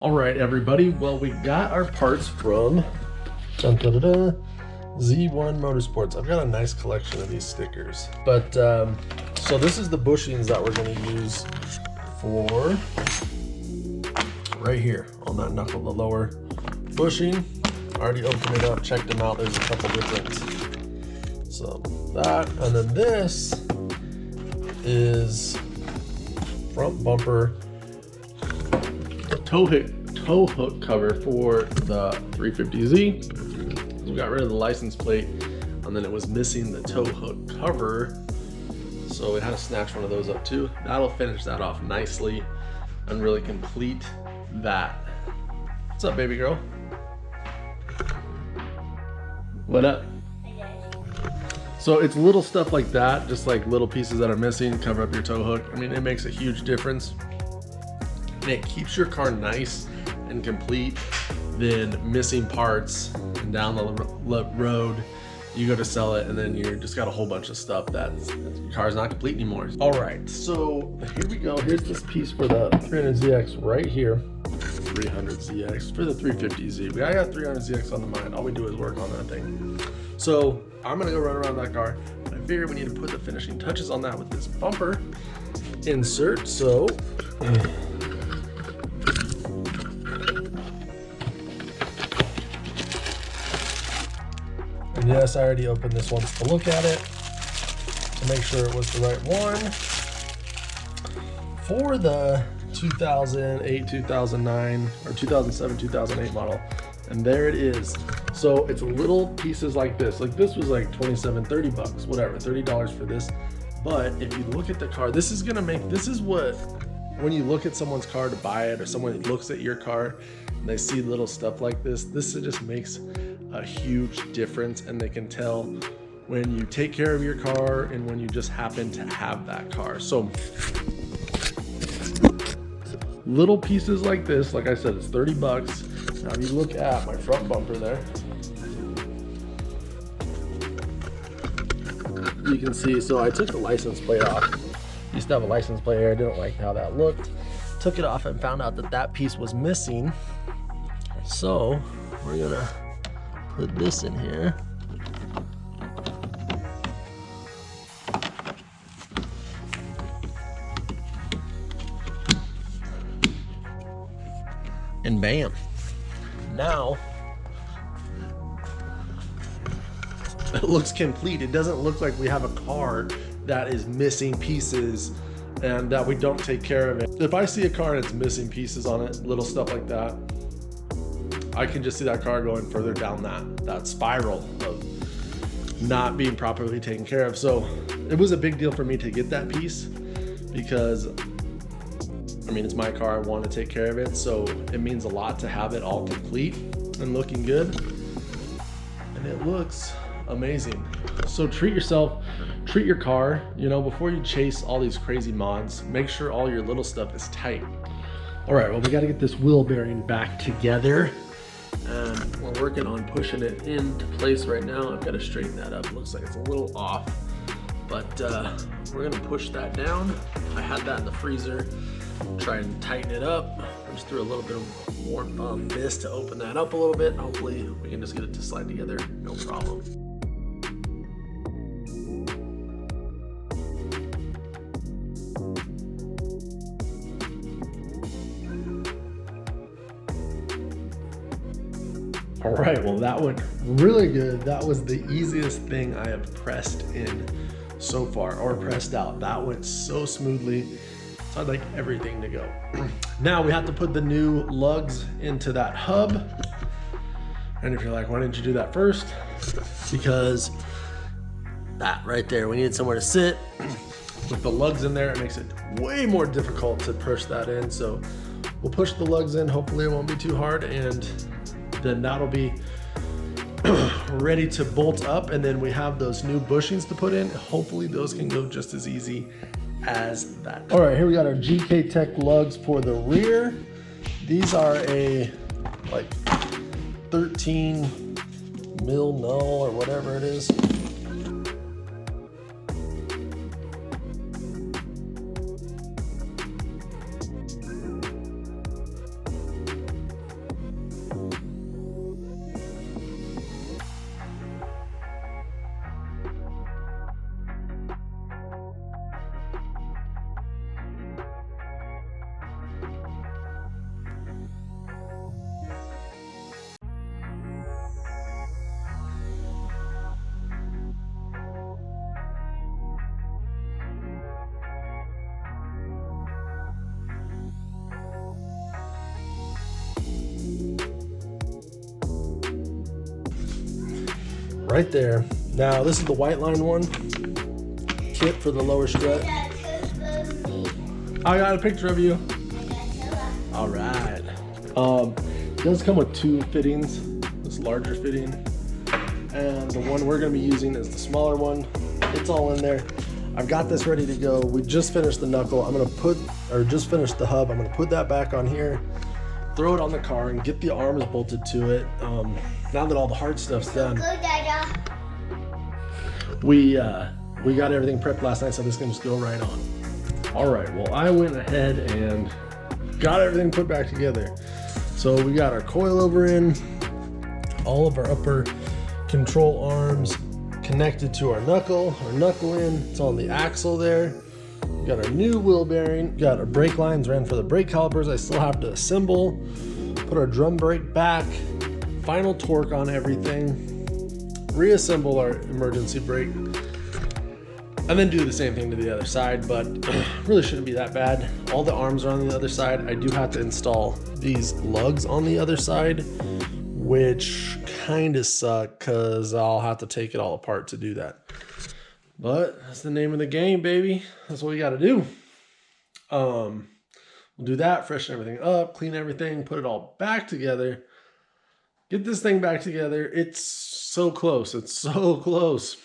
All right, everybody. Well, we got our parts from Z1 Motorsports. I've got a nice collection of these stickers. But so this is the bushings that we're going to use for right here on that knuckle, the lower bushing. Already opened it up, checked them out. There's a couple different. So that, and then this is front bumper tow hook cover for the 350Z. We got rid of the license plate, and then it was missing the tow hook cover, so we had to snatch one of those up too. That'll finish that off nicely and really complete that. What's up, baby girl? What up? So it's little stuff like that, just like little pieces that are missing, cover up your tow hook. I mean, it makes a huge difference. And it keeps your car nice and complete than missing parts and down the road you go to sell it and then you just got a whole bunch of stuff that your car's not complete anymore. All right, so here we go. Here's this piece for the 300ZX right here. 300ZX for the 350Z. I got 300ZX on the mind. All we do is work on that thing. So I'm gonna go run around that car. I figured we need to put the finishing touches on that with this bumper insert. So and yes, I already opened this once to look at it to make sure it was the right one. For the 2008, 2009, or 2007, 2008 model. And there it is. So it's little pieces like this. Like this was like 27, 30 bucks, whatever, $30 for this. But if you look at the car, this is what, when you look at someone's car to buy it, or someone looks at your car and they see little stuff like this just makes a huge difference, and they can tell when you take care of your car and when you just happen to have that car. So little pieces like this, like I said, it's 30 bucks. Now if you look at my front bumper there, you can see, so I took the license plate off. Used to have a license plate here. I didn't like how that looked. Took it off and found out that that piece was missing. So we're gonna put this in here. And bam, now it looks complete. It doesn't look like we have a car that is missing pieces and that we don't take care of it. If I see a car and it's missing pieces on it, little stuff like that, I can just see that car going further down that spiral of not being properly taken care of. So it was a big deal for me to get that piece because, I mean, it's my car, I want to take care of it. So it means a lot to have it all complete and looking good. And it looks amazing. So treat yourself, treat your car, you know, before you chase all these crazy mods, make sure all your little stuff is tight. All right, well, we got to get this wheel bearing back together. And we're working on pushing it into place right now. I've got to straighten that up. It looks like it's a little off, but we're gonna push that down. I had that in the freezer. Try and tighten it up. I just threw a little bit of warmth on this to open that up a little bit. Hopefully we can just get it to slide together, no problem. All right, well, that went really good. That was the easiest thing I have pressed in so far, or pressed out. That went so smoothly. So I'd like everything to go. Now we have to put the new lugs into that hub. And if you're like, why didn't you do that first? Because that right there, we needed somewhere to sit. With the lugs in there, it makes it way more difficult to push that in. So we'll push the lugs in. Hopefully it won't be too hard. And then that'll be ready to bolt up. And then we have those new bushings to put in. Hopefully those can go just as easy as that. All right, here we got our GK Tech lugs for the rear. These are a like 13 mil null or whatever it is. right there. Now this is the white line one, kit for the lower strut. I got a picture of you. All right. It does come with 2 fittings, this larger fitting, and the one we're gonna be using is the smaller one. It's all in there. I've got this ready to go. We just finished the knuckle. I'm gonna just finished the hub. I'm gonna put that back on here, throw it on the car, and get the arms bolted to it. Now that all the hard stuff's done, we got everything prepped last night, so this can just go right on. All right, well, I went ahead and got everything put back together. So we got our coilover in, all of our upper control arms connected to our knuckle in. It's on the axle there. We got our new wheel bearing, got our brake lines ran for the brake calipers. I still have to assemble, put our drum brake back, final torque on everything, reassemble our emergency brake, and then do the same thing to the other side, but really shouldn't be that bad. All the arms are on the other side. I do have to install these lugs on the other side, which kind of suck because I'll have to take it all apart to do that. But that's the name of the game, baby. That's what we got to do. We'll do that, freshen everything up, clean everything, put it all back together, get this thing back together. It's so close. It's so close.